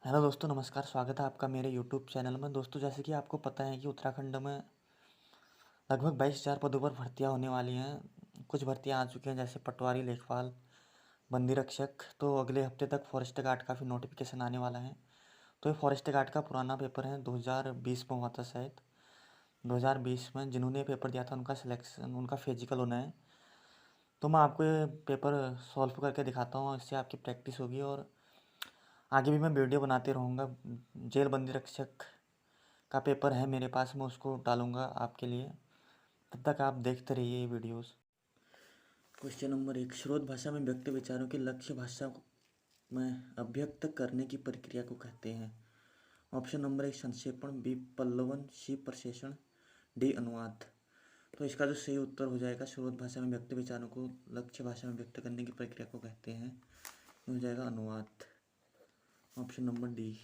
Hello दोस्तों, नमस्कार। स्वागत है आपका मेरे यूट्यूब चैनल में। दोस्तों, जैसे कि आपको पता है कि उत्तराखंड में लगभग 22,000 पदों पर भर्तियां होने वाली हैं। कुछ भर्तियां आ चुकी हैं, जैसे पटवारी, लेखपाल, बंदी रक्षक। तो अगले हफ्ते तक फॉरेस्ट गार्ड का भी नोटिफिकेशन आने वाला है। तो ये फॉरेस्ट गार्ड का पुराना पेपर है, 2020 में हुआ था शायद। 2020 में जिन्होंने पेपर दिया था उनका सिलेक्शन, उनका फिजिकल होना है। तो मैं आपको ये पेपर सॉल्व करके दिखाता हूँ, इससे आपकी प्रैक्टिस होगी और आगे भी मैं वीडियो बनाते रहूँगा। जेल बंदी रक्षक का पेपर है मेरे पास, मैं उसको डालूंगा आपके लिए। तब तक आप देखते रहिए ये वीडियोस। क्वेश्चन नंबर 1, स्रोत भाषा में व्यक्त विचारों के लक्ष्य भाषा में अभिव्यक्त करने की प्रक्रिया को कहते हैं। ऑप्शन नंबर 1 संक्षेपण, बी पल्लवन, सी प्रशेषण, डी अनुवाद। तो इसका जो सही उत्तर हो जाएगा, स्रोत भाषा में व्यक्त विचारों को लक्ष्य भाषा में व्यक्त करने की प्रक्रिया को कहते हैं, ये हो जाएगा अनुवाद। Option number D.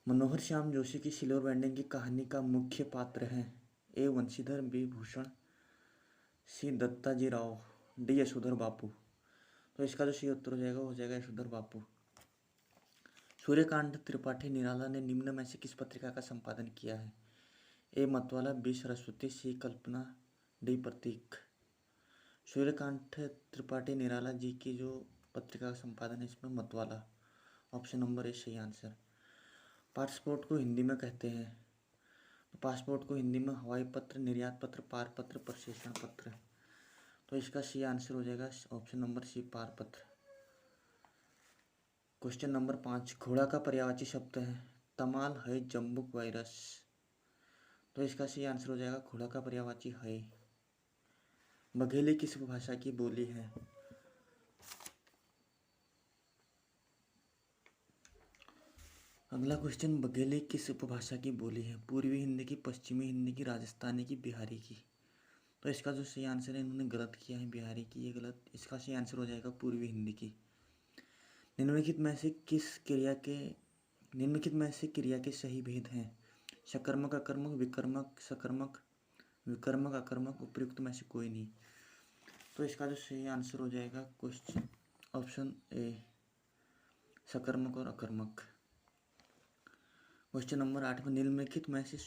Manohar Shyam Joshi की सिल्वर बैंडिंग की कहानी का मुख्य पात्र है, A Vanshidhar, B Bhushan, C Dattaji Rao, D Yashodhar Bapu. तो इसका जो सही उत्तर हो जाएगा यशोधर बापू। सूर्यकांत त्रिपाठी निराला ने निम्न में से किस पत्रिका का संपादन किया है, ए मतवाला, बी सरस्वती, सी कल्पना, डी प्रतीक। सूर्यकांत त्रिपाठी निराला जी की जो पत्रिका का संपादन है इसमें मतवाला। ऑप्शन नंबर ए सही आंसर। पासपोर्ट को हिंदी में कहते हैं, तो पासपोर्ट को हिंदी में हवाई पत्र, निर्यात पत्र, पार पत्र, प्रशेषण पत्र। तो इसका सी आंसर हो जाएगा ऑप्शन नंबर सी पार पत्र। क्वेश्चन नंबर 5, घोड़ा का पर्यायवाची शब्द है तमाल, है, जम्बुक, वायरस। तो इसका सी आंसर हो जाएगा घोड़ा का पर्यायवाची है। बघेली किस भाषा की बोली है। अगला क्वेश्चन, बघेली किस उपभाषा की बोली है, पूर्वी हिंदी की, पश्चिमी हिंदी की, राजस्थानी की, बिहारी की। तो इसका जो सही आंसर है, इन्होंने गलत किया है, बिहारी की, ये गलत। इसका सही आंसर हो जाएगा पूर्वी हिंदी की। निम्नलिखित में से क्रिया के सही भेद हैं, सकर्मक, अकर्मक, विकर्मक, सकर्मक, विकर्मक, अकर्मक, उपयुक्त में से कोई नहीं। तो इसका जो सही आंसर हो जाएगा क्वेश्चन ऑप्शन ए, सकर्मक और अकर्मक। क्वेश्चन नंबर 8 में निम्नलिखित में से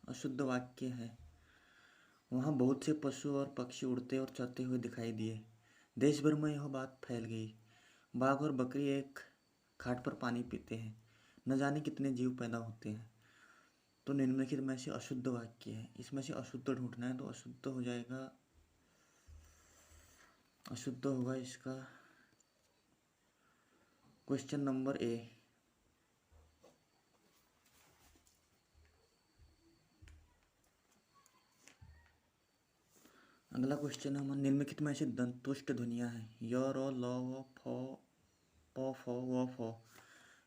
अशुद्ध वाक्य है, वहाँ बहुत से पशु और पक्षी उड़ते और चरते हुए दिखाई दिए। देश भर में यह बात फैल गई, बाघ और बकरी एक घाट पर पानी पीते हैं, न जाने कितने जीव पैदा होते हैं। तो निम्नलिखित में से अशुद्ध वाक्य है, इसमें से अशुद्ध ढूंढना है। तो अशुद्ध हो जाएगा, अशुद्ध होगा इसका क्वेश्चन नंबर ए। अगला क्वेश्चन है हमारा, निम्नलिखित में से दंतुष्ट ध्वनियाँ हैं, य, र, ल, व, फ, प, फ, व, फ।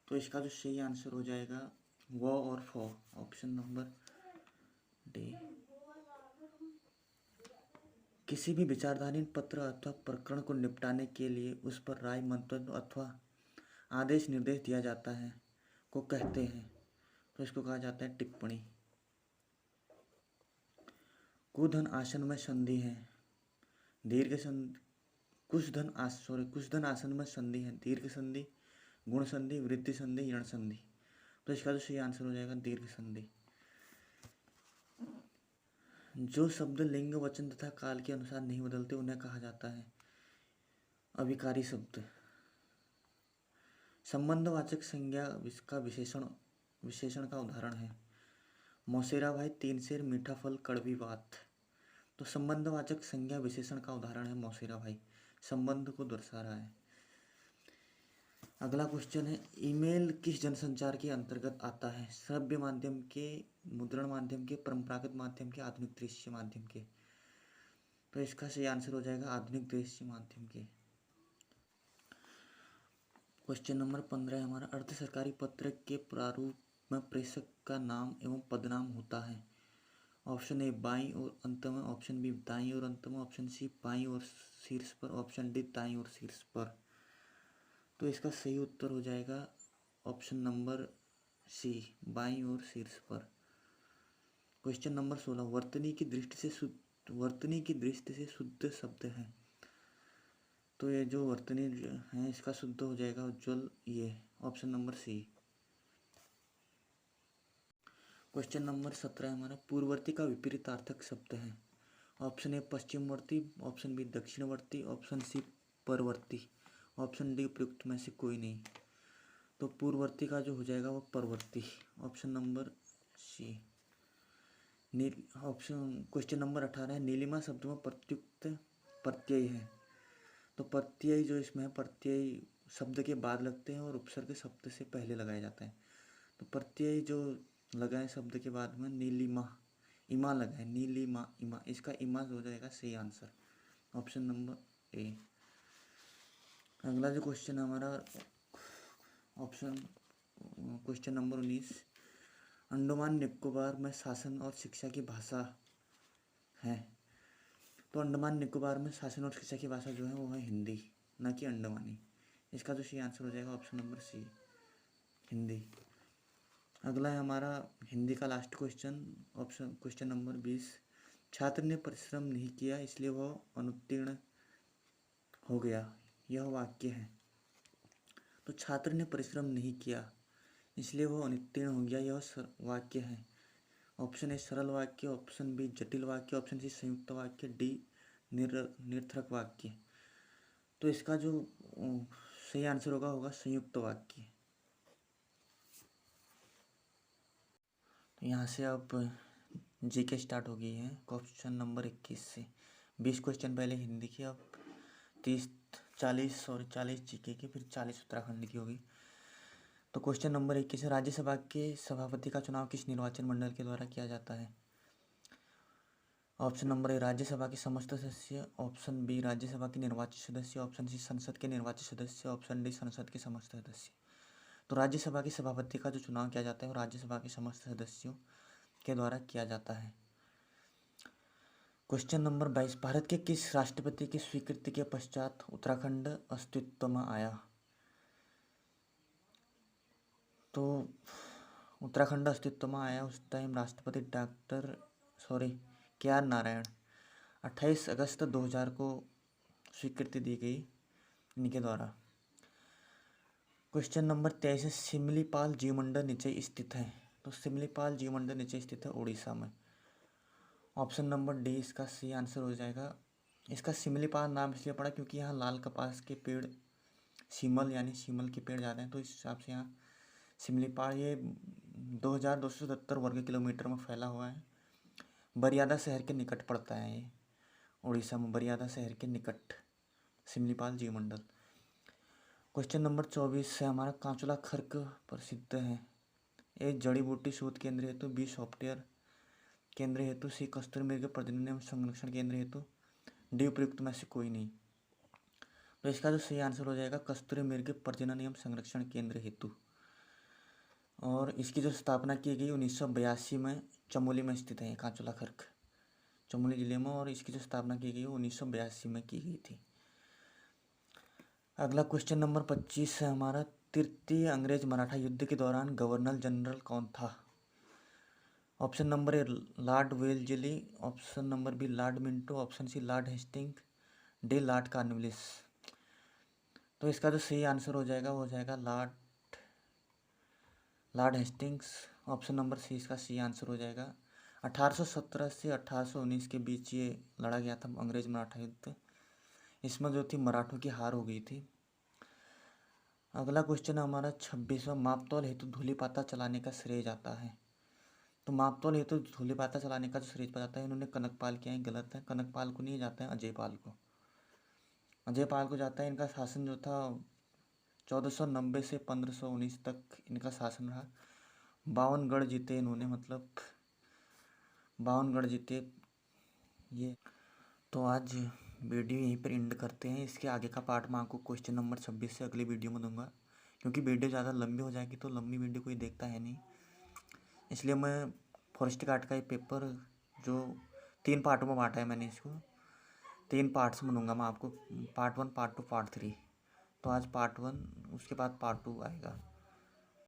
तो इसका जो सही आंसर हो जाएगा व और फ। Option number D. किसी भी विचारधारी पत्र अथवा प्रकरण को निपटाने के लिए उस पर राय, मंतव्य अथवा आदेश निर्देश दिया जाता है को कहते हैं, तो इसको कहा जाता है टिप्पणी। कुधन आसन में संधि है, दीर्घ संधि, कुछ धन आसन में संधि है, दीर्घ संधि, गुण संधि, वृद्धि संधि, यण संधि। तो इसका जो सही आंसर हो जाएगा दीर्घ संधि। जो शब्द लिंग, वचन तथा काल के अनुसार नहीं बदलते उन्हें कहा जाता है अविकारी शब्द। संबंधवाचक संज्ञा का विशेषण का उदाहरण है, मौसेरा भाई, तीन शेर, मीठा फल, कड़वी बात। तो संबंधवाचक संज्ञा विशेषण का उदाहरण है मौसेरा भाई, संबंध को दर्शा रहा है। अगला क्वेश्चन है, ईमेल किस जनसंचार के अंतर्गत आता है, श्रव्य माध्यम के, मुद्रण माध्यम के, परंपरागत माध्यम के, आधुनिक दृश्य माध्यम के। तो इसका सही आंसर हो जाएगा आधुनिक दृश्य माध्यम के। क्वेश्चन नंबर 15 है हमारा, अर्ध सरकारी पत्र के प्रारूप में प्रेषक का नाम एवं पदनाम होता है। ऑप्शन ए बाईं और अंत में, ऑप्शन बी दाईं और अंत में, ऑप्शन सी बाईं और शीर्ष पर, ऑप्शन डी दाईं और शीर्ष पर। तो इसका सही उत्तर हो जाएगा ऑप्शन नंबर सी, बाईं और शीर्ष पर। क्वेश्चन नंबर 16, वर्तनी की दृष्टि से शुद्ध शब्द है। तो ये जो वर्तनी है इसका शुद्ध हो जाएगा उज्ज्वल, ये option number C. Question number 17 है हमारा, पूर्ववर्ती का विपरीतार्थक शब्द है। ऑप्शन ए पश्चिमवर्ती, ऑप्शन बी दक्षिणवर्ती, ऑप्शन सी परवर्ती, ऑप्शन डी उपयुक्त में से कोई नहीं। तो पूर्ववर्ती का जो हो जाएगा वो परवर्ती, ऑप्शन नंबर सी। नील ऑप्शन क्वेश्चन नंबर 18 है, नीलिमा शब्द में प्रत्युक्त प्रत्यय है। तो प्रत्यय जो इसमें है, प्रत्यय शब्द के बाद लगते हैं और उपसर्ग शब्द से पहले लगाया जाता है। तो प्रत्यय जो लगाए शब्द के बाद में, नीलिमा, इमा लगाए, नीलिमा इमा, इसका इमा हो जाएगा सही आंसर, ऑप्शन नंबर ए। अगला जो क्वेश्चन है हमारा, option question number 19, Andaman Nicobar में शासन और शिक्षा की भाषा है। तो अंडमान निकोबार में शासन और शिक्षा की भाषा जो है वो है हिंदी, ना कि अंडमानी। इसका जो सही आंसर हो जाएगा ऑप्शन नंबर सी, हिंदी। अगला है हमारा हिंदी का last question, option question number 20, छात्र ने परिश्रम नहीं किया इसलिए वह अनुत्तीर्ण हो गया, यह वाक्य है। तो छात्र ने परिश्रम नहीं किया इसलिए वह अनुत्तीर्ण हो गया, यह वाक्य है। ऑप्शन ए सरल वाक्य, ऑप्शन बी जटिल वाक्य, ऑप्शन सी संयुक्त वाक्य, डी निरर्थक वाक्य। तो इसका जो सही आंसर होगा संयुक्त वाक्य। यहाँ से अब जीके स्टार्ट हो गई है। क्वेश्चन नंबर 21 से 20 क्वेश्चन पहले हिंदी की, अब 40 जीके की, फिर 40 उत्तराखंड की होगी। तो क्वेश्चन नंबर 21 है, राज्यसभा के सभापति का चुनाव किस निर्वाचन मंडल के द्वारा किया जाता है। ऑप्शन नंबर ए राज्यसभा के समस्त सदस्य, ऑप्शन बी राज्यसभा के निर्वाचित सदस्य, ऑप्शन सी संसद के निर्वाचित सदस्य, ऑप्शन डी संसद के समस्त सदस्य। तो राज्यसभा के सभापति का जो चुनाव किया जाता है वो राज्यसभा के समस्त सदस्यों के द्वारा किया जाता है। क्वेश्चन नंबर 22, भारत के किस राष्ट्रपति की स्वीकृति के पश्चात उत्तराखंड अस्तित्व में आया। तो उत्तराखंड अस्तित्व में आया उस टाइम राष्ट्रपति KR नारायण, 28 अगस्त 2000 को स्वीकृति दी गई इनके द्वारा। क्वेश्चन नंबर 23, सिमलीपाल जीवमंडल नीचे स्थित है। तो सिमलीपाल जीवमंडल नीचे स्थित है उड़ीसा में, ऑप्शन नंबर डी इसका सही आंसर हो जाएगा। इसका सिमलीपाल नाम इसलिए पड़ा क्योंकि यहाँ लाल कपास के पेड़, सीमल यानी सीमल के पेड़ ज़्यादा हैं, तो इस हिसाब से यहाँ सिमलीपाल, ये 2277 वर्ग किलोमीटर में फैला हुआ है। बरियादा शहर के निकट पड़ता है ये, उड़ीसा में बरियादा शहर के निकट सिमलीपाल जीवमंडल। क्वेश्चन नंबर 24 है हमारा, कांचुला खर्क प्रसिद्ध है। ए जड़ी बूटी शोध केंद्र हेतु, बी सॉफ्टवेयर केंद्र हेतु, सी कस्तूरी मृग प्रजनन एवं संरक्षण केंद्र हेतु, डी उपयुक्त में से कोई नहीं। तो इसका जो सही आंसर हो जाएगा कस्तूरी मृग प्रजनन एवं संरक्षण केंद्र हेतु। और इसकी जो स्थापना की गई 1982 में चमोली में स्थित है कांचुला खर्क, चमोली जिले में, और इसकी जो स्थापना की गई 1982 में की गई थी। अगला क्वेश्चन नंबर 25 है हमारा, तृतीय अंग्रेज मराठा युद्ध के दौरान गवर्नर जनरल कौन था। Option number A Lord Wellesley, option number B Lord Minto, option C Lord Hastings, D Lord Cornwallis. तो इसका जो सही आंसर हो जाएगा वो हो जाएगा Lord Hastings, option number C इसका सही आंसर हो जाएगा। 1817 से 1819 के बीच ये लड़ा गया था अंग्रेज मराठा युद्ध, इसमें जो थी मराठों की हार हो गई थी। अगला क्वेश्चन है हमारा 26वां, मापतौल हेतु धूलिपाता चलाने का श्रेय जाता है। तो मापतौल हेतु धूलिपाता चलाने का जो श्रेय जाता है इन्होंने कनकपाल किया है, गलत है। कनकपाल को नहीं जाता है, अजयपाल को, अजयपाल को जाता है। इनका शासन जो था 1490 से 1519 तक इनका शासन रहा। 52 गढ़ जीते इन्होंने, मतलब 52 गढ़ जीते ये। तो आज वीडियो यहीं पर एंड करते हैं। इसके आगे का पार्ट मैं आपको क्वेश्चन नंबर 26 से अगली वीडियो में दूंगा, क्योंकि वीडियो ज़्यादा लंबी हो जाएगी तो लंबी वीडियो कोई देखता है नहीं, इसलिए मैं फॉरेस्ट गार्ड का ये पेपर जो 3 पार्टों में बांटा है मैंने, इसको 3 पार्ट्स में दूंगा मैं आपको, पार्ट 1, पार्ट 2, पार्ट 3। तो आज पार्ट 1, उसके बाद पार्ट 2 आएगा।